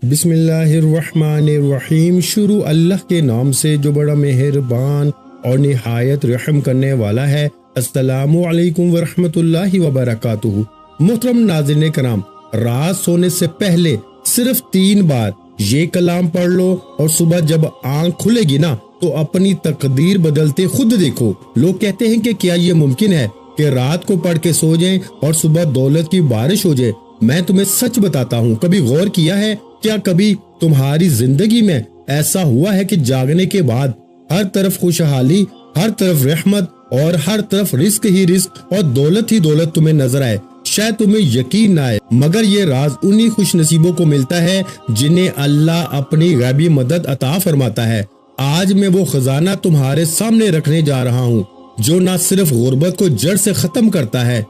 بسم اللہ الرحمن الرحیم۔ شروع اللہ کے نام سے جو بڑا مہربان اور نہایت رحم کرنے والا ہے۔ السلام علیکم ورحمۃ اللہ وبرکاتہ۔ محترم ناظرین کرام، رات سونے سے پہلے صرف 3 بار یہ کلام پڑھ لو اور صبح جب آنکھ کھلے گی نا تو اپنی تقدیر بدلتے خود دیکھو۔ لوگ کہتے ہیں کہ کیا یہ ممکن ہے کہ رات کو پڑھ کے سو جائیں اور صبح دولت کی بارش ہو جائے؟ میں تمہیں سچ بتاتا ہوں، کبھی غور کیا ہے کیا کبھی تمہاری زندگی میں ایسا ہوا ہے کہ جاگنے کے بعد ہر طرف خوشحالی، ہر طرف رحمت اور ہر طرف رزق ہی رزق اور دولت ہی دولت تمہیں نظر آئے؟ شاید تمہیں یقین نہ آئے، مگر یہ راز انہی خوش نصیبوں کو ملتا ہے جنہیں اللہ اپنی غیبی مدد عطا فرماتا ہے۔ آج میں وہ خزانہ تمہارے سامنے رکھنے جا رہا ہوں جو نہ صرف غربت کو جڑ سے ختم کرتا ہے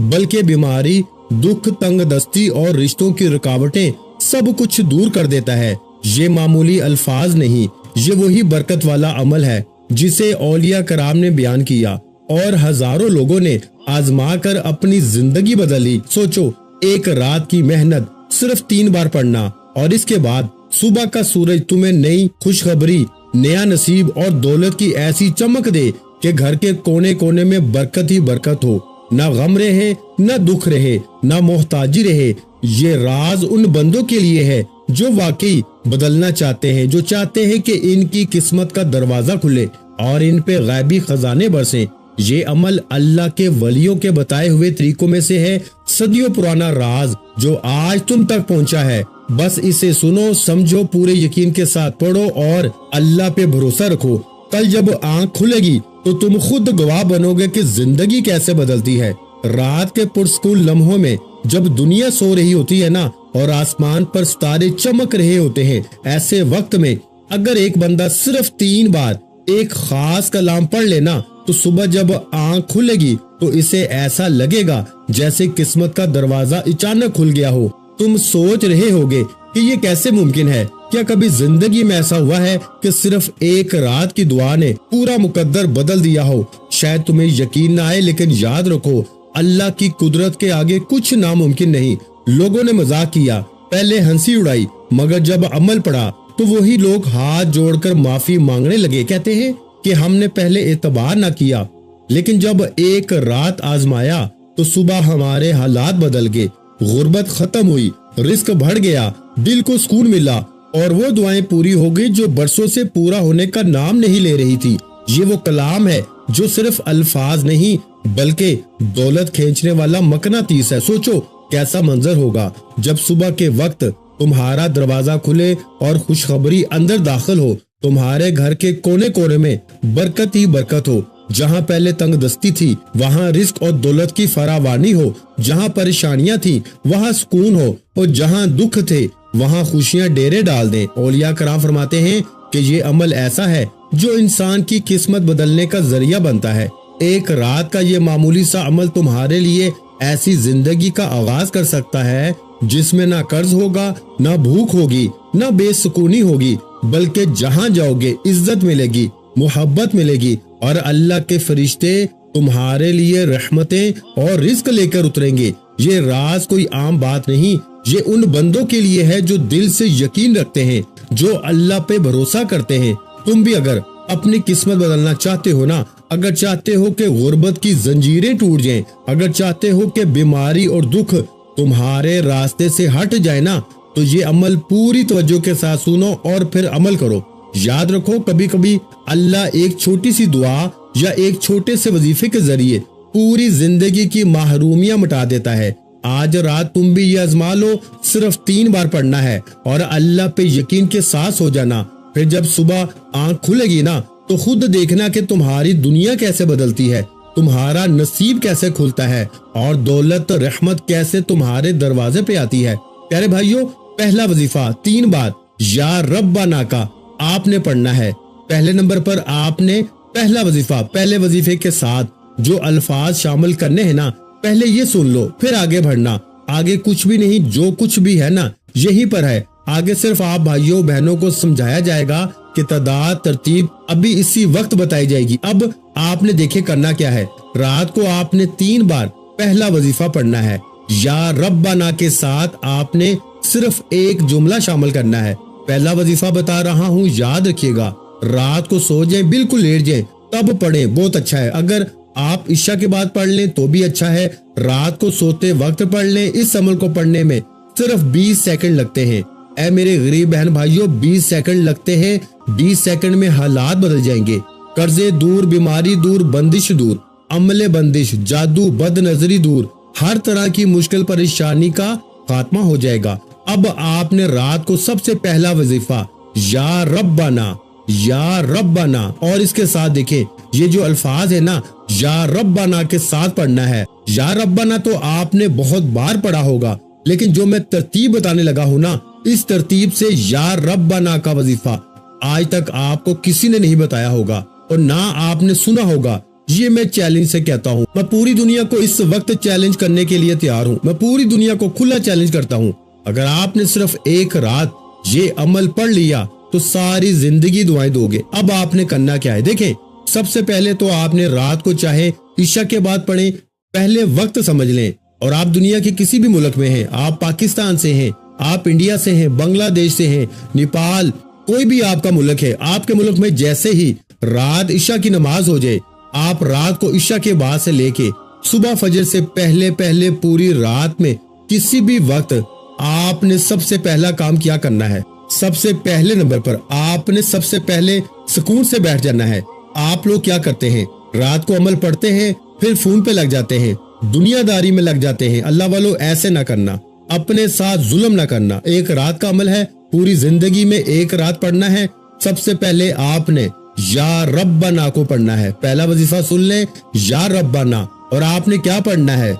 بلکہ بیماری، دکھ، تنگ دستی اور رشتوں کی رکاوٹیں سب کچھ دور کر دیتا ہے۔ یہ معمولی الفاظ نہیں، یہ وہی برکت والا عمل ہے جسے اولیاء کرام نے بیان کیا اور ہزاروں لوگوں نے آزما کر اپنی زندگی بدلی۔ سوچو، ایک رات کی محنت، صرف 3 بار پڑھنا، اور اس کے بعد صبح کا سورج تمہیں نئی خوشخبری، نیا نصیب اور دولت کی ایسی چمک دے کہ گھر کے کونے کونے میں برکت ہی برکت ہو، نہ غم رہے، نہ دکھ رہے، نہ محتاجی رہے۔ یہ راز ان بندوں کے لیے ہے جو واقعی بدلنا چاہتے ہیں، جو چاہتے ہیں کہ ان کی قسمت کا دروازہ کھلے اور ان پہ غیبی خزانے برسیں۔ یہ عمل اللہ کے ولیوں کے بتائے ہوئے طریقوں میں سے ہے، صدیوں پرانا راز جو آج تم تک پہنچا ہے۔ بس اسے سنو، سمجھو، پورے یقین کے ساتھ پڑھو اور اللہ پہ بھروسہ رکھو۔ کل جب آنکھ کھلے گی تو تم خود گواہ بنو گے کہ زندگی کیسے بدلتی ہے۔ رات کے پرسکون لمحوں میں جب دنیا سو رہی ہوتی ہے نا اور آسمان پر ستارے چمک رہے ہوتے ہیں، ایسے وقت میں اگر ایک بندہ صرف 3 بار ایک خاص کلام پڑھ لینا تو صبح جب آنکھ کھلے گی تو اسے ایسا لگے گا جیسے قسمت کا دروازہ اچانک کھل گیا ہو۔ تم سوچ رہے ہوگے کہ یہ کیسے ممکن ہے؟ کیا کبھی زندگی میں ایسا ہوا ہے کہ صرف ایک رات کی دعا نے پورا مقدر بدل دیا ہو؟ شاید تمہیں یقین نہ آئے، لیکن یاد رکھو، اللہ کی قدرت کے آگے کچھ ناممکن نہیں۔ لوگوں نے مذاق کیا، پہلے ہنسی اڑائی، مگر جب عمل پڑا تو وہی لوگ ہاتھ جوڑ کر معافی مانگنے لگے۔ کہتے ہیں کہ ہم نے پہلے اعتبار نہ کیا، لیکن جب ایک رات آزمایا تو صبح ہمارے حالات بدل گئے، غربت ختم ہوئی، رزق بڑھ گیا، دل کو سکون ملا، اور وہ دعائیں پوری ہو گئی جو برسوں سے پورا ہونے کا نام نہیں لے رہی تھی۔ یہ وہ کلام ہے جو صرف الفاظ نہیں بلکہ دولت کھینچنے والا مقناطیس ہے۔ سوچو کیسا منظر ہوگا جب صبح کے وقت تمہارا دروازہ کھلے اور خوشخبری اندر داخل ہو۔ تمہارے گھر کے کونے کونے میں برکت ہی برکت ہو، جہاں پہلے تنگ دستی تھی وہاں رزق اور دولت کی فراوانی ہو، جہاں پریشانیاں تھیں وہاں سکون ہو، اور جہاں دکھ تھے وہاں خوشیاں ڈیرے ڈال دیں۔ اولیاء کرام فرماتے ہیں کہ یہ عمل ایسا ہے جو انسان کی قسمت بدلنے کا ذریعہ بنتا ہے۔ ایک رات کا یہ معمولی سا عمل تمہارے لیے ایسی زندگی کا آغاز کر سکتا ہے جس میں نہ قرض ہوگا، نہ بھوک ہوگی، نہ بے سکونی ہوگی، بلکہ جہاں جاؤ گے عزت ملے گی، محبت ملے گی، اور اللہ کے فرشتے تمہارے لیے رحمتیں اور رزق لے کر اتریں گے۔ یہ راز کوئی عام بات نہیں، یہ ان بندوں کے لیے ہے جو دل سے یقین رکھتے ہیں، جو اللہ پہ بھروسہ کرتے ہیں۔ تم بھی اگر اپنی قسمت بدلنا چاہتے ہو نا، اگر چاہتے ہو کہ غربت کی زنجیریں ٹوٹ جائیں، اگر چاہتے ہو کہ بیماری اور دکھ تمہارے راستے سے ہٹ جائے نا، تو یہ عمل پوری توجہ کے ساتھ سنو اور پھر عمل کرو۔ یاد رکھو، کبھی کبھی اللہ ایک چھوٹی سی دعا یا ایک چھوٹے سے وظیفے کے ذریعے پوری زندگی کی محرومیاں مٹا دیتا ہے۔ آج رات تم بھی یہ آزما لو، صرف 3 بار پڑھنا ہے اور اللہ پہ یقین کے ساتھ سو جانا۔ پھر جب صبح آنکھ کھلے گی نا تو خود دیکھنا کہ تمہاری دنیا کیسے بدلتی ہے، تمہارا نصیب کیسے کھلتا ہے، اور دولت، رحمت کیسے تمہارے دروازے پہ آتی ہے۔ پیارے بھائیوں، پہلا وظیفہ 3 بار یا ربنا کا آپ نے پڑھنا ہے۔ پہلے نمبر پر آپ نے پہلا وظیفہ، پہلے وظیفے کے ساتھ جو الفاظ شامل کرنے ہیں نا، پہلے یہ سن لو، پھر آگے بڑھنا۔ آگے کچھ بھی نہیں، جو کچھ بھی ہے نا یہیں پر ہے۔ آگے صرف آپ بھائیوں بہنوں کو سمجھایا جائے گا کہ تعداد، ترتیب ابھی اسی وقت بتائی جائے گی۔ اب آپ نے دیکھے کرنا کیا ہے، رات کو آپ نے 3 بار پہلا وظیفہ پڑھنا ہے۔ یا ربنا کے ساتھ آپ نے صرف ایک جملہ شامل کرنا ہے۔ پہلا وظیفہ بتا رہا ہوں، یاد رکھیے گا، رات کو سو جائیں، بالکل لیٹ جائیں تب پڑھیں، بہت اچھا ہے۔ اگر آپ عشاء کے بعد پڑھ لیں تو بھی اچھا ہے، رات کو سوتے وقت پڑھ لیں۔ اس عمل کو پڑھنے میں صرف 20 سیکنڈ لگتے ہیں۔ اے میرے غریب بہن بھائیوں، 20 سیکنڈ لگتے ہیں، 20 سیکنڈ میں حالات بدل جائیں گے۔ قرضے دور، بیماری دور، بندش دور، عمل بندش، جادو، بد نظری دور، ہر طرح کی مشکل پریشانی کا خاتمہ ہو جائے گا۔ اب آپ نے رات کو سب سے پہلا وظیفہ یا ربنا، یا ربنا، اور اس کے ساتھ دیکھیں یہ جو الفاظ ہے نا، یا ربنا کے ساتھ پڑھنا ہے۔ یا ربنا تو آپ نے بہت بار پڑھا ہوگا، لیکن جو میں ترتیب بتانے لگا ہوں نا، اس ترتیب سے یا ربنا کا وظیفہ آج تک آپ کو کسی نے نہیں بتایا ہوگا اور نہ آپ نے سنا ہوگا۔ یہ میں چیلنج سے کہتا ہوں، میں پوری دنیا کو اس وقت چیلنج کرنے کے لیے تیار ہوں، میں پوری دنیا کو کھلا چیلنج کرتا ہوں۔ اگر آپ نے صرف ایک رات یہ عمل پڑھ لیا تو ساری زندگی دعائیں دو گے۔ اب آپ نے کرنا کیا ہے، دیکھیں سب سے پہلے تو آپ نے رات کو چاہے عشاء کے بعد پڑھیں، پہلے وقت سمجھ لیں، اور آپ دنیا کے کسی بھی ملک میں ہیں، آپ پاکستان سے ہیں، آپ انڈیا سے ہیں، بنگلہ دیش سے ہیں، نیپال، کوئی بھی آپ کا ملک ہے، آپ کے ملک میں جیسے ہی رات عشاء کی نماز ہو جائے، آپ رات کو عشاء کے بعد سے لے کے صبح فجر سے پہلے پوری رات میں کسی بھی وقت آپ نے سب سے پہلا کام کیا کرنا ہے، سب سے پہلے نمبر پر آپ نے سب سے پہلے سکون سے بیٹھ جانا ہے۔ آپ لوگ کیا کرتے ہیں، رات کو عمل پڑھتے ہیں، پھر فون پہ لگ جاتے ہیں، دنیا داری میں لگ جاتے ہیں۔ اللہ والو ایسے نہ کرنا، اپنے ساتھ ظلم نہ کرنا۔ ایک رات کا عمل ہے، پوری زندگی میں ایک رات پڑھنا ہے۔ سب سے پہلے آپ نے یا ربنا کو پڑھنا ہے۔ پہلا وظیفہ سن لیں، یا ربنا، اور آپ نے کیا پڑھنا ہے،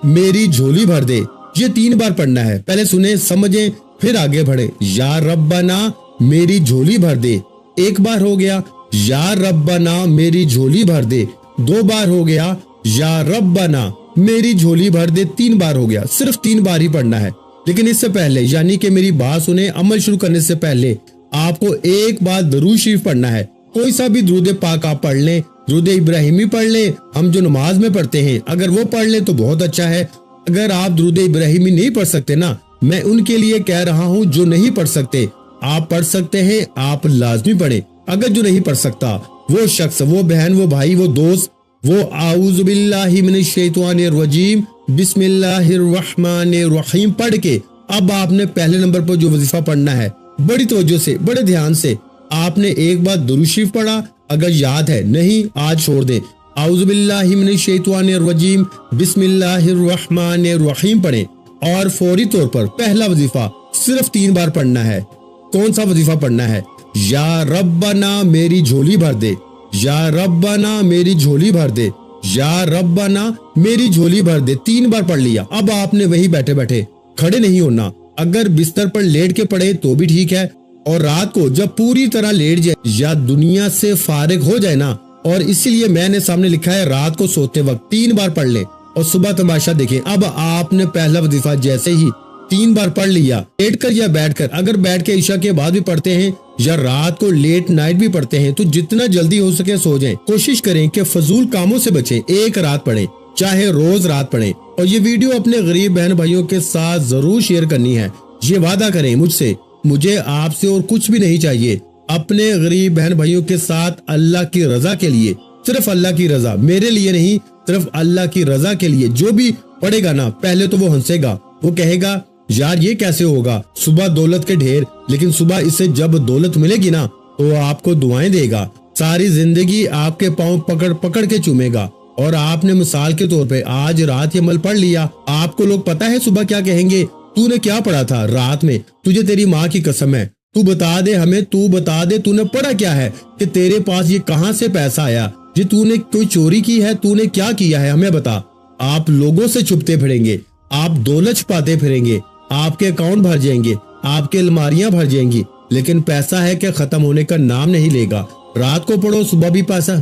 میری جھولی بھر دے، یہ 3 بار پڑھنا ہے۔ پہلے سنیں، سمجھیں، پھر آگے بڑھیں۔ یا ربنا میری جھولی بھر دے، ایک بار ہو گیا، یا ربنا میری جھولی بھر دے، 2 بار ہو گیا، یا ربنا میری جھولی بھر دے، 3 بار ہو گیا۔ صرف 3 بار ہی پڑھنا ہے، لیکن اس سے پہلے، یعنی کہ میری بات سنیں، عمل شروع کرنے سے پہلے آپ کو ایک بار درود شریف پڑھنا ہے۔ کوئی سا بھی درود پاک آپ پڑھ لیں، درود ابراہیمی پڑھ لیں، ہم جو نماز میں پڑھتے ہیں، اگر وہ پڑھ لیں تو بہت اچھا ہے۔ اگر آپ درود ابراہیمی نہیں پڑھ سکتے نا، میں ان کے لیے کہہ رہا ہوں جو نہیں پڑھ سکتے، آپ پڑھ سکتے ہیں، آپ لازمی پڑھیں۔ اگر جو نہیں پڑھ سکتا، وہ شخص، وہ بہن، وہ بھائی، وہ دوست، وہ اعوذ باللہ من الشیطان الرجیم بسم اللہ الرحمن الرحیم پڑھ کے، اب آپ نے پہلے نمبر پر جو وظیفہ پڑھنا ہے، بڑی توجہ سے، بڑے دھیان سے، آپ نے ایک بار درود شریف پڑھا، اگر یاد ہے، نہیں آج چھوڑ دیں، اعوذ باللہ من الشیطان الرجیم بسم اللہ الرحمن الرحیم پڑھیں، اور فوری طور پر پہلا وظیفہ صرف 3 بار پڑھنا ہے۔ کون سا وظیفہ پڑھنا ہے، یا ربنا میری جھولی بھر دے، یا ربنا میری جھولی بھر دے، یا ربنا میری جھولی بھر دے، 3 بار پڑھ لیا۔ اب آپ نے وہی بیٹھے بیٹھے، کھڑے نہیں ہونا، اگر بستر پر لیٹ کے پڑھے تو بھی ٹھیک ہے، اور رات کو جب پوری طرح لیٹ جائے یا دنیا سے فارغ ہو جائے نا، اور اسی لیے میں نے سامنے لکھا ہے رات کو سوتے وقت 3 بار پڑھ لیں اور صبح تماشا دیکھیں۔ اب آپ نے پہلا وظیفہ جیسے ہی 3 بار پڑھ لیا، لیٹ کر یا بیٹھ کر، اگر بیٹھ کے عشاء کے بعد بھی پڑھتے ہیں یا رات کو لیٹ نائٹ بھی پڑھتے ہیں تو جتنا جلدی ہو سکے سو جائیں۔ کوشش کریں کہ فضول کاموں سے بچیں، ایک رات پڑھیں، چاہے روز رات پڑھیں، اور یہ ویڈیو اپنے غریب بہن بھائیوں کے ساتھ ضرور شیئر کرنی ہے۔ یہ وعدہ کریں مجھ سے، مجھے آپ سے اور کچھ بھی نہیں چاہیے، اپنے غریب بہن بھائیوں کے ساتھ اللہ کی رضا کے لیے، صرف اللہ کی رضا، میرے لیے نہیں، صرف اللہ کی رضا کے لیے۔ جو بھی پڑھے گا نا، پہلے تو وہ ہنسے گا، وہ کہے گا یار یہ کیسے ہوگا، صبح دولت کے ڈھیر، لیکن صبح اسے جب دولت ملے گی نا تو آپ کو دعائیں دے گا، ساری زندگی آپ کے پاؤں پکڑ پکڑ کے چومے گا۔ اور آپ نے مثال کے طور پہ آج رات یہ عمل پڑھ لیا، آپ کو لوگ پتا ہے صبح کیا کہیں گے، تو نے کیا پڑھا تھا رات میں، تجھے تیری ماں کی قسم ہے، تو بتا دے ہمیں، تو بتا دے تو نے پڑھا کیا ہے، کہ تیرے پاس یہ کہاں سے پیسہ آیا، جی تو نے کوئی چوری کی ہے، تو نے کیا کیا ہے، ہمیں بتا۔ آپ لوگوں سے چھپتے پھریں گے، آپ دولت چھپاتے پھریں گے، آپ کے اکاؤنٹ بھر جائیں گے، آپ کے الماریاں بھر جائیں گی، لیکن پیسہ ہے کہ ختم ہونے کا نام نہیں لے گا۔ رات کو پڑھو صبح بھی پیسہ،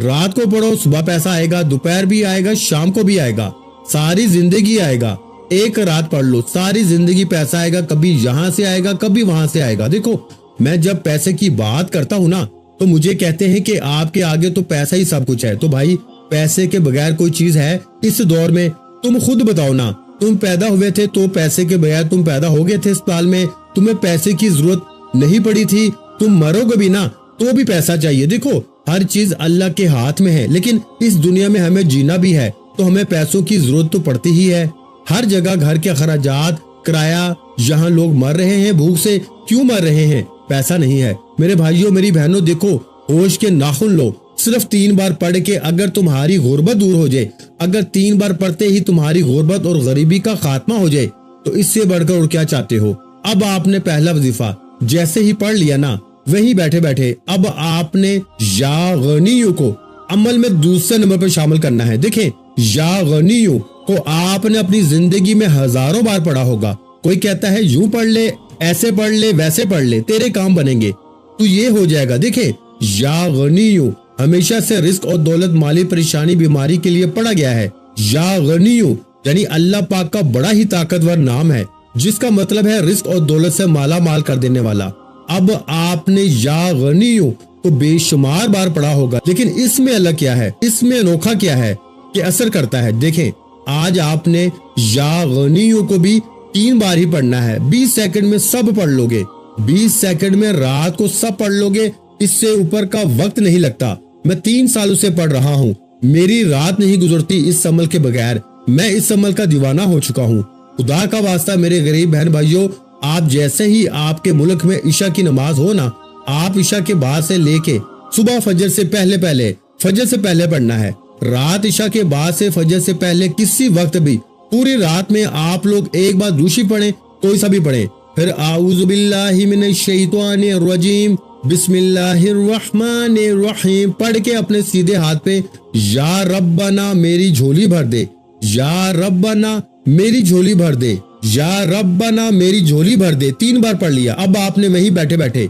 رات کو پڑھو صبح پیسہ آئے گا، دوپہر بھی آئے گا، شام کو بھی آئے گا، ساری زندگی آئے گا۔ ایک رات پڑھ لو، ساری زندگی پیسہ آئے گا، کبھی یہاں سے آئے گا، کبھی وہاں سے آئے گا۔ دیکھو میں جب پیسے کی بات کرتا ہوں نا تو مجھے کہتے ہیں کہ آپ کے آگے تو پیسہ ہی سب کچھ ہے، تو بھائی پیسے کے بغیر کوئی چیز ہے اس دور میں؟ تم خود بتاؤ نا، تم پیدا ہوئے تھے تو پیسے کے بغیر تم پیدا ہو گئے تھے اسپتال میں, تمہیں پیسے کی ضرورت نہیں پڑی تھی, تم مرو گے بھی نا تو بھی پیسہ چاہیے. دیکھو ہر چیز اللہ کے ہاتھ میں ہے, لیکن اس دنیا میں ہمیں جینا بھی ہے تو ہمیں پیسوں کی ضرورت تو پڑتی ہی ہے. ہر جگہ گھر کے اخراجات, کرایہ, یہاں لوگ مر رہے ہیں بھوک سے, کیوں مر رہے ہیں؟ پیسہ نہیں ہے. میرے بھائیوں میری بہنوں, دیکھو ہوش کے ناخن لو, صرف 3 بار پڑھ کے اگر تمہاری غربت دور ہو جائے, اگر 3 بار پڑھتے ہی تمہاری غربت اور غریبی کا خاتمہ ہو جائے تو اس سے بڑھ کر اور کیا چاہتے ہو. اب آپ نے پہلا وظیفہ جیسے ہی پڑھ لیا نا, وہی بیٹھے بیٹھے اب آپ نے یا غنیو کو عمل میں دوسرے نمبر پر شامل کرنا ہے. دیکھیں یا غنیو کو آپ نے اپنی زندگی میں ہزاروں بار پڑھا ہوگا. کوئی کہتا ہے یوں پڑھ لے, ایسے پڑھ لے, ویسے پڑھ لے, تیرے کام بنیں گے, تو یہ ہو جائے گا. دیکھیں یا غنیو ہمیشہ سے رزق اور دولت, مالی پریشانی, بیماری کے لیے پڑھا گیا ہے. یا غنیو یعنی اللہ پاک کا بڑا ہی طاقتور نام ہے جس کا مطلب ہے رزق اور دولت سے مالا مال کر دینے والا. اب آپ نے یا غنیو کو بے شمار بار پڑھا ہوگا, لیکن اس میں الگ کیا ہے, اس میں انوکھا کیا ہے کہ اثر کرتا ہے. دیکھیں آج آپ نے یا غنیو کو بھی 3 بار ہی پڑھنا ہے. 20 سیکنڈ میں سب پڑھ لو گے, 20 سیکنڈ میں رات کو سب پڑھ لو گے, اس سے اوپر کا وقت نہیں لگتا. میں 3 سالوں سے پڑھ رہا ہوں, میری رات نہیں گزرتی اس عمل کے بغیر. میں اس عمل کا دیوانہ ہو چکا ہوں. خدا کا واسطہ میرے غریب بہن بھائیوں, آپ جیسے ہی آپ کے ملک میں عشاء کی نماز ہو نا, آپ عشاء کے بعد سے لے کے صبح فجر سے پہلے پڑھنا ہے. رات عشاء کے بعد سے فجر سے پہلے کسی وقت بھی پوری رات میں آپ لوگ ایک بار دوشی پڑھیں, کوئی سا بھی پڑھیں, پھر اعوذ باللہ من الشیطان الرجیم بسم اللہ الرحمن الرحیم پڑھ کے اپنے سیدھے ہاتھ پہ یا ربنا میری جھولی بھر دے, یا ربنا میری جھولی بھر دے, یا ربنا میری جھولی بھر دے, 3 بار پڑھ لیا. اب آپ نے وہیں بیٹھے بیٹھے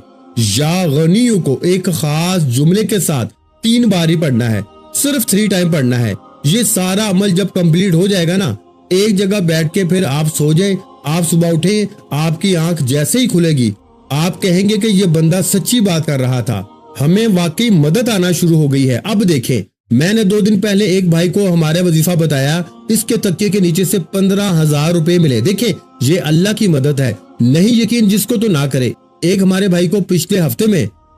یا غنیو کو ایک خاص جملے کے ساتھ 3 بار ہی پڑھنا ہے, صرف 3 ٹائم پڑھنا ہے. یہ سارا عمل جب کمپلیٹ ہو جائے گا نا, ایک جگہ بیٹھ کے پھر آپ سو جائیں, آپ صبح اٹھیں, آپ کی آنکھ جیسے ہی کھلے گی آپ کہیں گے کہ یہ بندہ سچی بات کر رہا تھا, ہمیں واقعی مدد آنا شروع ہو گئی ہے. اب دیکھیں میں نے 2 دن پہلے ایک بھائی کو ہمارا وظیفہ بتایا, اس کے تکیے کے نیچے سے 15,000 روپے ملے. دیکھیں یہ اللہ کی مدد ہے, نہیں یقین جس کو تو نہ کرے. ایک ہمارے بھائی کو پچھلے ہفتے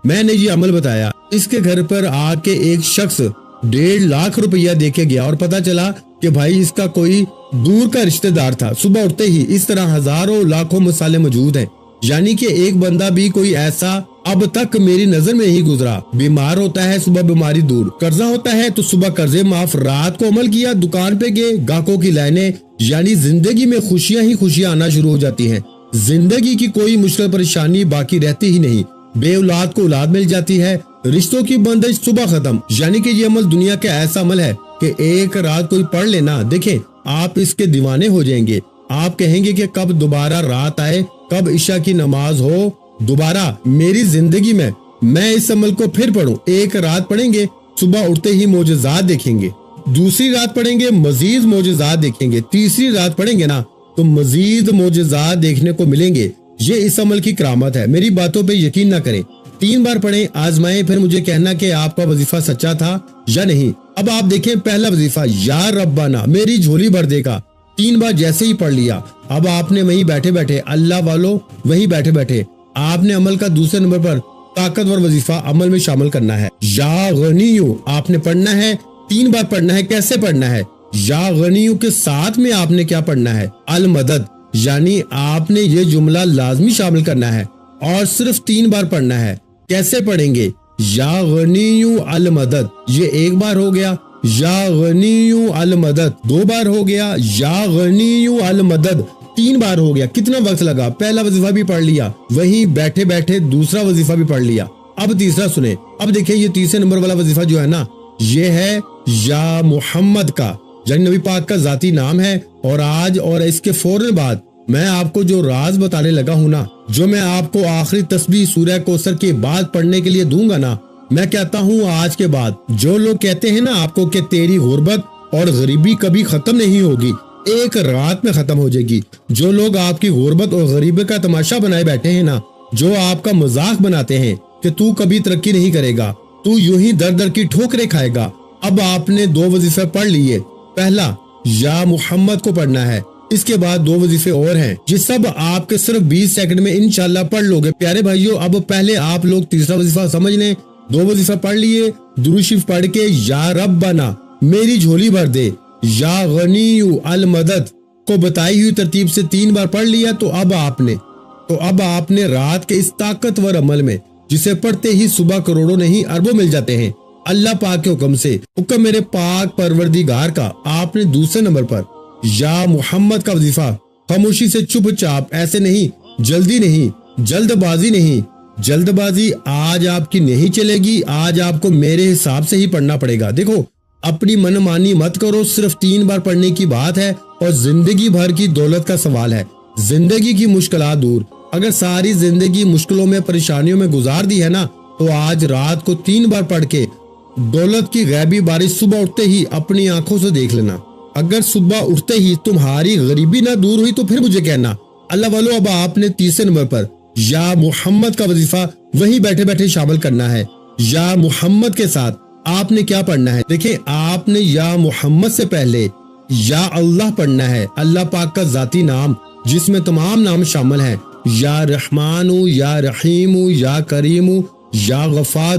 میں نے یہ عمل بتایا, اس کے گھر پر آ کے ایک شخص 1.5 لاکھ روپیہ دے کے گیا اور پتا چلا کہ بھائی اس کا کوئی دور کا رشتہ دار تھا. صبح اٹھتے ہی اس طرح ہزاروں لاکھوں مسالے موجود ہیں, یعنی کہ ایک بندہ بھی کوئی ایسا اب تک میری نظر میں نہیں گزرا. بیمار ہوتا ہے صبح بیماری دور, قرضہ ہوتا ہے تو صبح قرضے معاف, رات کو عمل کیا, دکان پہ گئے, گاہکوں کی لائنیں, یعنی زندگی میں خوشیاں ہی خوشیاں آنا شروع ہو جاتی ہیں. زندگی کی کوئی مشکل پریشانی باقی رہتی ہی نہیں. بے اولاد کو اولاد مل جاتی ہے, رشتوں کی بندش صبح ختم. یعنی کہ یہ عمل دنیا کا ایسا عمل ہے کہ ایک رات کوئی پڑھ لینا, دیکھیں آپ اس کے دیوانے ہو جائیں گے. آپ کہیں گے کہ کب دوبارہ رات آئے, کب عشاء کی نماز ہو دوبارہ میری زندگی میں اس عمل کو پھر پڑھوں. ایک رات پڑھیں گے, صبح اٹھتے ہی معجزات دیکھیں گے, دوسری رات پڑھیں گے مزید معجزات دیکھیں گے, تیسری رات پڑھیں گے نا تو مزید معجزات دیکھنے کو ملیں گے. یہ اس عمل کی کرامت ہے. میری باتوں پہ یقین نہ کریں, 3 بار پڑھیں, آزمائیں, پھر مجھے کہنا کہ آپ کا وظیفہ سچا تھا یا نہیں. اب آپ دیکھیں پہلا وظیفہ یا ربنا میری جھولی بھر دے گا, 3 بار جیسے ہی پڑھ لیا. اب آپ نے وہیں بیٹھے بیٹھے, اللہ والوں وہیں بیٹھے بیٹھے آپ نے عمل کا دوسرے نمبر پر طاقتور وظیفہ عمل میں شامل کرنا ہے. یا غنیو آپ نے پڑھنا ہے, 3 بار پڑھنا ہے. کیسے پڑھنا ہے؟ یا غنیو کے ساتھ میں آپ نے کیا پڑھنا ہے؟ المدد, یعنی آپ نے یہ جملہ لازمی شامل کرنا ہے اور صرف 3 بار پڑھنا ہے. کیسے پڑھیں گے؟ یا غنیو المدد, یہ 1 بار ہو گیا. یا غنیو المدد 2 بار ہو گیا. یا غنیو المدد 3 بار ہو گیا. کتنا وقت لگا؟ پہلا وظیفہ بھی پڑھ لیا, وہیں بیٹھے بیٹھے دوسرا وظیفہ بھی پڑھ لیا. اب تیسرا سنیں. اب دیکھیں یہ تیسرے نمبر والا وظیفہ جو ہے نا, یہ ہے یا محمد کا, یعنی نبی پاک کا ذاتی نام ہے. اور آج اور اس کے فوراً بعد میں آپ کو جو راز بتانے لگا ہوں نا, جو میں آپ کو آخری تسبیح سورہ کوثر کے بعد پڑھنے کے لیے دوں گا نا, میں کہتا ہوں آج کے بعد جو لوگ کہتے ہیں نا آپ کو کہ تیری غربت اور غریبی کبھی ختم نہیں ہوگی, ایک رات میں ختم ہو جائے گی. جو لوگ آپ کی غربت اور غریبی کا تماشا بنائے بیٹھے ہیں نا, جو آپ کا مذاق بناتے ہیں کہ تو کبھی ترقی نہیں کرے گا, تو یوں ہی در در کی ٹھوکریں کھائے گا. اب آپ نے 2 وظیفے پڑھ لیے. پہلا یا محمد کو پڑھنا ہے, اس کے بعد 2 وظیفے اور ہیں، یہ سب آپ کے صرف 20 سیکنڈ میں انشاءاللہ پڑھ لو گے۔ پیارے بھائیو، اب پہلے آپ لوگ تیسرا وظیفہ سمجھ لیں۔ 2 وظیفہ پڑھ لیے، درود شریف پڑھ کے یا ربنا میری جھولی بھر دے، یا غنی المدد کو بتائی ہوئی ترتیب سے 3 بار پڑھ لیا، تو اب آپ نے رات کے اس طاقتور عمل میں جسے پڑھتے ہی صبح کروڑوں نہیں اربوں مل جاتے ہیں، اللہ پاک کے حکم سے، حکم میرے پاک پروردگار کا، آپ نے دوسرے نمبر پر یا محمد کا وظیفہ خاموشی سے چپ چاپ، ایسے نہیں، جلدی نہیں، جلد بازی آج آپ کی نہیں چلے گی، آج آپ کو میرے حساب سے ہی پڑھنا پڑے گا۔ دیکھو، اپنی من مانی مت کرو، صرف 3 بار پڑھنے کی بات ہے اور زندگی بھر کی دولت کا سوال ہے، زندگی کی مشکلات دور۔ اگر ساری زندگی مشکلوں میں پریشانیوں میں گزار دی ہے نا، تو آج رات کو 3 بار پڑھ کے دولت کی غیبی بارش صبح اٹھتے ہی اپنی آنکھوں سے دیکھ لینا۔ اگر صبح اٹھتے ہی تمہاری غریبی نہ دور ہوئی تو پھر مجھے کہنا۔ اللہ والو، اب آپ نے تیسرے نمبر پر یا محمد کا وظیفہ وہیں بیٹھے بیٹھے شامل کرنا ہے۔ یا محمد کے ساتھ آپ نے کیا پڑھنا ہے؟ دیکھیں، آپ نے یا محمد سے پہلے یا اللہ پڑھنا ہے، اللہ پاک کا ذاتی نام جس میں تمام نام شامل ہیں، یا رحمان، یا رحیم، یا کریم، یا غفار۔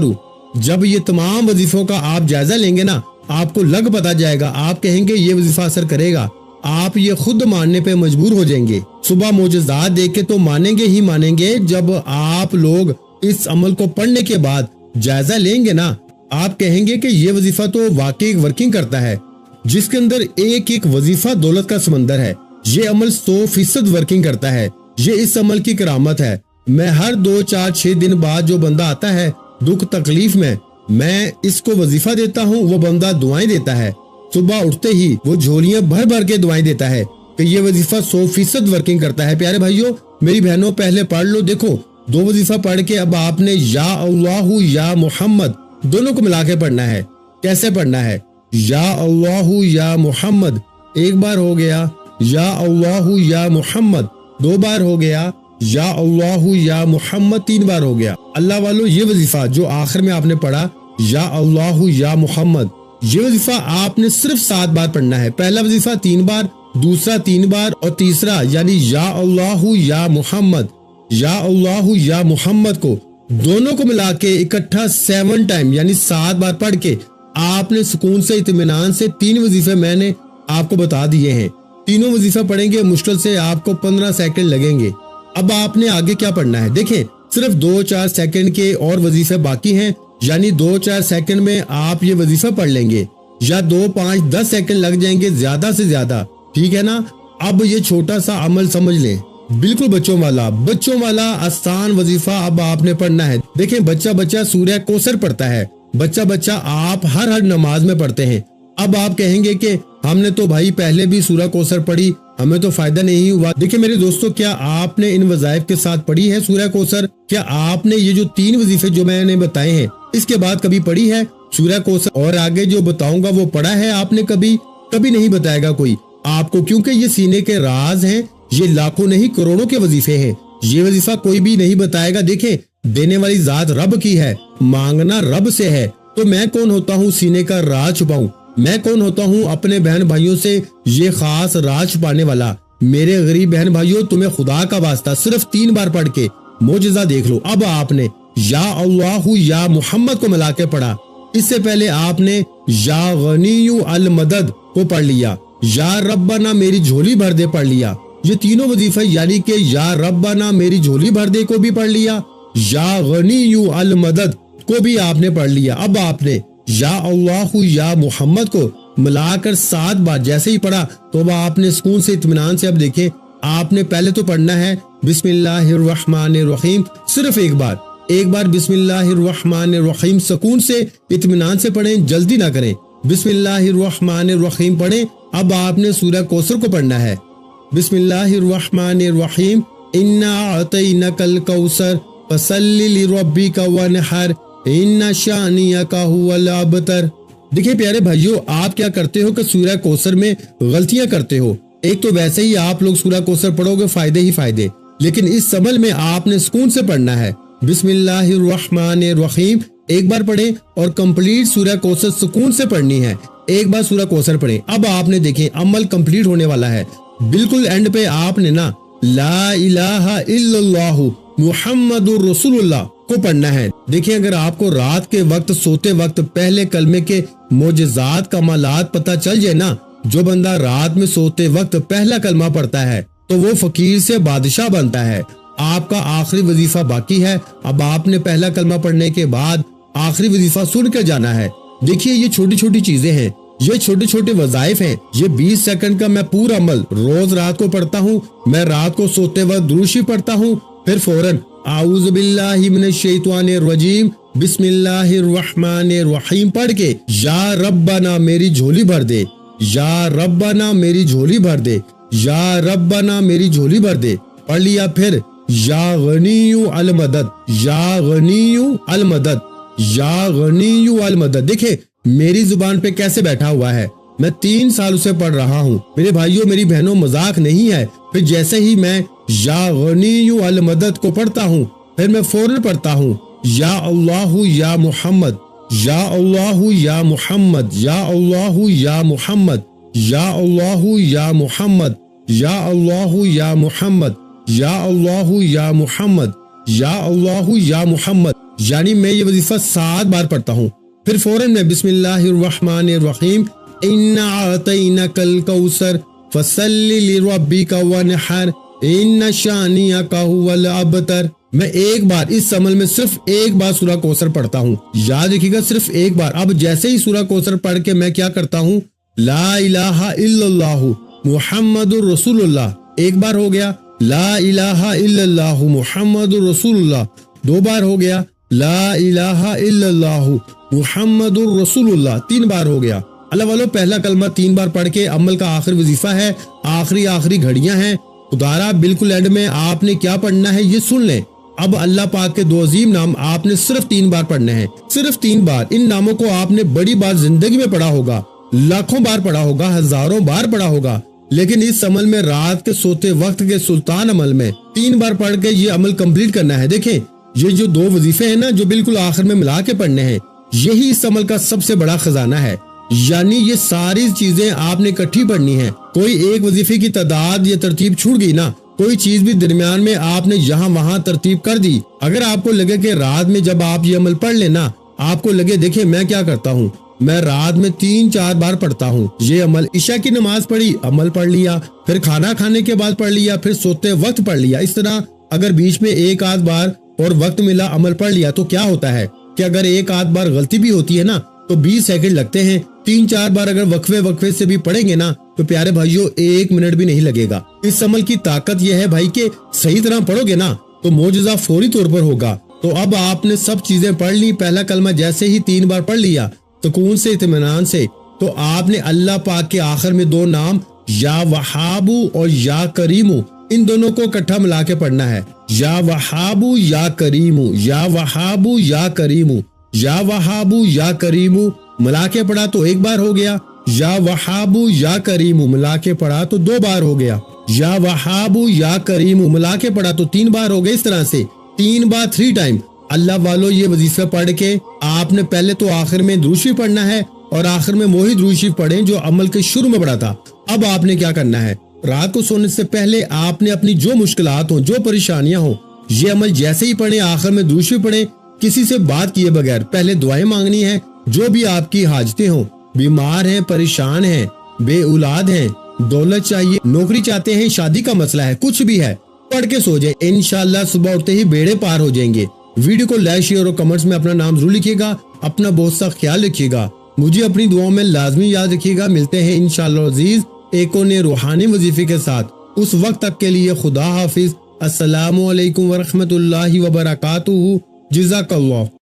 جب یہ تمام وظیفوں کا آپ جائزہ لیں گے نا، آپ کو لگ پتا جائے گا، آپ کہیں گے یہ وظیفہ اثر کرے گا، آپ یہ خود ماننے پہ مجبور ہو جائیں گے۔ صبح معجزات دیکھ کے تو مانیں گے ہی مانیں گے، جب آپ لوگ اس عمل کو پڑھنے کے بعد جائزہ لیں گے نا، آپ کہیں گے کہ یہ وظیفہ تو واقعی ورکنگ کرتا ہے، جس کے اندر ایک ایک وظیفہ دولت کا سمندر ہے۔ یہ عمل 100% ورکنگ کرتا ہے، یہ اس عمل کی کرامت ہے۔ میں ہر 2 4 6 دن بعد جو بندہ آتا ہے دکھ تکلیف میں اس کو وظیفہ دیتا ہوں، وہ بندہ دعائیں دیتا ہے، صبح اٹھتے ہی وہ جھولیاں بھر بھر کے دعائیں دیتا ہے کہ یہ وظیفہ 100% ورکنگ کرتا ہے۔ پیارے بھائیوں، میری بہنوں، پہلے پڑھ لو۔ دیکھو، 2 وظیفہ پڑھ کے اب آپ نے یا اللہ یا محمد دونوں کو ملا کے پڑھنا ہے۔ کیسے پڑھنا ہے؟ یا اللہ یا محمد 1 بار ہو گیا، یا اللہ یا محمد 2 بار ہو گیا، یا اللہ یا محمد 3 بار ہو گیا۔ اللہ والو، یہ وظیفہ جو آخر میں آپ نے پڑھا یا اللہ یا محمد، یہ وظیفہ آپ نے صرف 7 بار پڑھنا ہے۔ پہلا وظیفہ 3 بار، دوسرا 3 بار، اور تیسرا یعنی یا اللہ یا محمد، یا اللہ یا محمد کو دونوں کو ملا کے اکٹھا 7 ٹائم یعنی 7 بار پڑھ کے آپ نے سکون سے اطمینان سے 3 وظیفے میں نے آپ کو بتا دیے ہیں۔ تینوں وظیفہ پڑھیں گے، مشکل سے آپ کو 15 سیکنڈ لگیں گے۔ اب آپ نے آگے کیا پڑھنا ہے؟ دیکھیں، صرف 2 4 سیکنڈ کے اور وظیفے باقی ہیں، یعنی 2 4 سیکنڈ میں آپ یہ وظیفہ پڑھ لیں گے، یا 2 5 10 سیکنڈ لگ جائیں گے زیادہ سے زیادہ، ٹھیک ہے نا؟ اب یہ چھوٹا سا عمل سمجھ لیں، بالکل بچوں والا آسان وظیفہ اب آپ نے پڑھنا ہے۔ دیکھیں، بچہ سورہ کوثر پڑھتا ہے، بچہ آپ ہر نماز میں پڑھتے ہیں۔ اب آپ کہیں گے کہ ہم نے تو بھائی پہلے بھی سورہ کوثر پڑھی، ہمیں تو فائدہ نہیں ہوا۔ دیکھیں میرے دوستو، کیا آپ نے ان وظائف کے ساتھ پڑھی ہے سورہ کوثر؟ کیا آپ نے یہ جو 3 وظیفے جو میں نے بتائے ہیں اس کے بعد کبھی پڑھی ہے سورہ کوثر؟ اور آگے جو بتاؤں گا وہ پڑھا ہے آپ نے کبھی نہیں بتائے گا کوئی آپ کو، کیونکہ یہ سینے کے راز ہیں، یہ لاکھوں نہیں کروڑوں کے وظیفے ہیں، یہ وظیفہ کوئی بھی نہیں بتائے گا۔ دیکھیں، دینے والی ذات رب کی ہے، مانگنا رب سے ہے، تو میں کون ہوتا ہوں سینے کا راز چھپاؤں؟ میں کون ہوتا ہوں اپنے بہن بھائیوں سے یہ خاص راز چھپانے والا؟ میرے غریب بہن بھائیوں، تمہیں خدا کا واسطہ صرف 3 بار پڑھ کے معجزہ دیکھ لو۔ اب آپ نے یا اللہ یا محمد کو ملا کے پڑھا، اس سے پہلے آپ نے یا غنی المدد کو پڑھ لیا، یا ربنا میری جھولی بھر دے پڑھ لیا۔ یہ تینوں وظیفے یعنی کہ یا ربنا میری جھولی بھر دے کو بھی پڑھ لیا، یا غنی المدد کو بھی آپ نے پڑھ لیا۔ اب آپ نے یا اللہ یا محمد کو ملا کر 7 بار جیسے ہی پڑھا تو اب آپ نے سکون سے اطمینان سے، اب دیکھیں، آپ نے پہلے تو پڑھنا ہے بسم اللہ الرحمن الرحیم، صرف ایک بار بسم اللہ الرحمن الرحیم سکون سے اطمینان سے پڑھیں، جلدی نہ کریں، بسم اللہ الرحمن الرحیم پڑھیں۔ اب آپ نے سورہ کوثر کو پڑھنا ہے، بسم اللہ الرحمن الرحیم، انا اعطینک الکوثر فصلی لربک وانحر ان شانئک ھو الابتر۔ دیکھیں پیارے بھائیوں، آپ کیا کرتے ہو کہ سورہ کوثر میں غلطیاں کرتے ہو۔ ایک تو ویسے ہی آپ لوگ سورہ کوثر پڑھو گے فائدے ہی فائدے، لیکن اس عمل میں آپ نے سکون سے پڑھنا ہے۔ بسم اللہ الرحمن الرحیم ایک بار پڑھیں اور کمپلیٹ سورہ کوثر سکون سے پڑھنی ہے۔ ایک بار سورہ کوثر پڑھیں۔ اب آپ نے دیکھیں عمل کمپلیٹ ہونے والا ہے، بالکل اینڈ پہ آپ نے نا لا الہ الا اللہ محمد رسول اللہ کو پڑھنا ہے۔ دیکھیں اگر آپ کو رات کے وقت سوتے وقت پہلے کلمے کے معجزات کمالات پتہ چل جائے نا، جو بندہ رات میں سوتے وقت پہلا کلمہ پڑھتا ہے تو وہ فقیر سے بادشاہ بنتا ہے۔ آپ کا آخری وظیفہ باقی ہے، اب آپ نے پہلا کلمہ پڑھنے کے بعد آخری وظیفہ سن کر جانا ہے۔ دیکھیے یہ چھوٹی چھوٹی چیزیں ہیں، یہ چھوٹے چھوٹے وظائف ہیں۔ یہ 20 سیکنڈ کا میں پورا عمل روز رات کو پڑھتا ہوں۔ میں رات کو سوتے وقت درود شریف پڑھتا ہوں، پھر فوراً اعوذ باللہ من الشیطان الرجیم بسم اللہ الرحمن الرحیم پڑھ کے یا ربنا میری جھولی بھر دے، یا ربنا میری جھولی بھر دے، یا ربنا میری جھولی بھر دے پڑھ لیا۔ پھر یا غنی المدد، یا غنی المدد، یا غنی المدد۔ دیکھیں میری زبان پہ کیسے بیٹھا ہوا ہے، میں 3 سال سے پڑھ رہا ہوں میرے بھائیوں میری بہنوں، مذاق نہیں ہے۔ پھر جیسے ہی میں یا غنی المدد کو پڑھتا ہوں پھر میں فوراً پڑھتا ہوں یا اللہ یا محمد، یا اللہ یا محمد، یا اللہ یا محمد، یا اللہ یا محمد، یا اللہ یا محمد، یا اللہ یا محمد، یا اللہ یا محمد، یعنی میں یہ وظیفہ 7 بار پڑھتا ہوں۔ پھر فوراً میں بسم اللہ الرحمن الرحیم انا اعطینک الکوثر فصل لربک وانحر ان شانئک هو الابتر۔ میں ایک بار اس عمل میں صرف ایک بار سورہ کوثر پڑھتا ہوں، یاد رکھیے گا صرف ایک بار۔ اب جیسے ہی سورہ کوثر پڑھ کے میں کیا کرتا ہوں، لا الہ الا اللہ محمد رسول اللہ، ایک بار ہو گیا۔ لا الہ الا اللہ محمد رسول اللہ 2 بار ہو گیا۔ لا الہ الا اللہ محمد رسول اللہ 3 بار ہو گیا۔ اللہ والو پہلا کلمہ 3 بار پڑھ کے عمل کا آخری وظیفہ ہے، آخری گھڑیاں ہیں۔ خدارا بالکل اینڈ میں آپ نے کیا پڑھنا ہے یہ سن لیں۔ اب اللہ پاک کے 2 عظیم نام آپ نے صرف 3 بار پڑھنے ہیں، صرف 3 بار۔ ان ناموں کو آپ نے بڑی بار زندگی میں پڑھا ہوگا، لاکھوں بار پڑھا ہوگا، ہزاروں بار پڑھا ہوگا، لیکن اس عمل میں رات کے سوتے وقت کے سلطان عمل میں 3 بار پڑھ کے یہ عمل کمپلیٹ کرنا ہے۔ دیکھیں یہ جو 2 وظیفے ہیں نا جو بالکل آخر میں ملا کے پڑھنے ہیں، یہی اس عمل کا سب سے بڑا خزانہ ہے۔ یعنی یہ ساری چیزیں آپ نے اکٹھی پڑھنی ہیں، کوئی ایک وظیفے کی تعداد یا ترتیب چھوٹ گئی نا، کوئی چیز بھی درمیان میں آپ نے یہاں وہاں ترتیب کر دی، اگر آپ کو لگے کہ رات میں جب آپ یہ عمل پڑھ لینا آپ کو لگے دیکھیں میں کیا کرتا ہوں، میں رات میں 3-4 بار پڑھتا ہوں یہ عمل، عشاء کی نماز پڑھی عمل پڑھ لیا، پھر کھانا کھانے کے بعد پڑھ لیا، پھر سوتے وقت پڑھ لیا، اس طرح اگر بیچ میں 1-8 بار اور وقت ملا عمل پڑھ لیا تو کیا ہوتا ہے کہ اگر 1-8 بار غلطی بھی ہوتی ہے نا تو 20 سیکنڈ لگتے ہیں، 3-4 بار اگر وقفے سے بھی پڑھیں گے نا تو پیارے بھائیوں 1 منٹ بھی نہیں لگے گا۔ اس عمل کی طاقت یہ ہے بھائی کہ صحیح طرح پڑھو گے نا تو معجزہ فوری طور پر ہوگا۔ تو اب آپ نے سب چیزیں پڑھ لی، پہلا کلمہ جیسے ہی 3 بار پڑھ لیا سکون سے اطمینان سے، تو آپ نے اللہ پاک کے آخر میں 2 نام یا وہابو اور یا کریمو ان دونوں کو اکٹھا ملا کے پڑھنا ہے، یا وہابو یا کریمو، یا وہابو یا کریمو، یا وہابو یا کریمو ملا کے پڑھا تو 1 بار ہو گیا، یا وہابو یا کریمو ملا کے پڑھا تو 2 بار ہو گیا، یا وہابو یا کریمو ملا کے پڑھا تو 3 بار ہو گئے۔ اس طرح سے 3 بار 3 ٹائم اللہ والو یہ وظیفہ پڑھ کے آپ نے پہلے تو آخر میں درود شریف پڑھنا ہے اور آخر میں وہی درود شریف پڑھیں جو عمل کے شروع میں پڑھا تھا۔ اب آپ نے کیا کرنا ہے، رات کو سونے سے پہلے آپ نے اپنی جو مشکلات ہوں، جو پریشانیاں ہوں، یہ عمل جیسے ہی پڑھیں آخر میں درود شریف پڑھیں، کسی سے بات کیے بغیر پہلے دعائیں مانگنی ہیں، جو بھی آپ کی حاجتیں ہوں، بیمار ہیں، پریشان ہیں، بے اولاد ہیں، دولت چاہیے، نوکری چاہتے ہیں، شادی کا مسئلہ ہے، کچھ بھی ہے، پڑھ کے سو جائیں، انشاءاللہ صبح اٹھتے ہی بیڑے پار ہو جائیں گے۔ ویڈیو کو لائک شیئر اور کمنٹس میں اپنا نام ضرور لکھیے گا، اپنا بہت سا خیال رکھیے گا، مجھے اپنی دعاؤں میں لازمی یاد رکھیے گا۔ ملتے ہیں انشاءاللہ عزیز ایک اور نئے روحانی وظیفے کے ساتھ، اس وقت تک کے لیے خدا حافظ، السلام علیکم ورحمۃ اللہ وبرکاتہ، جزاک اللہ۔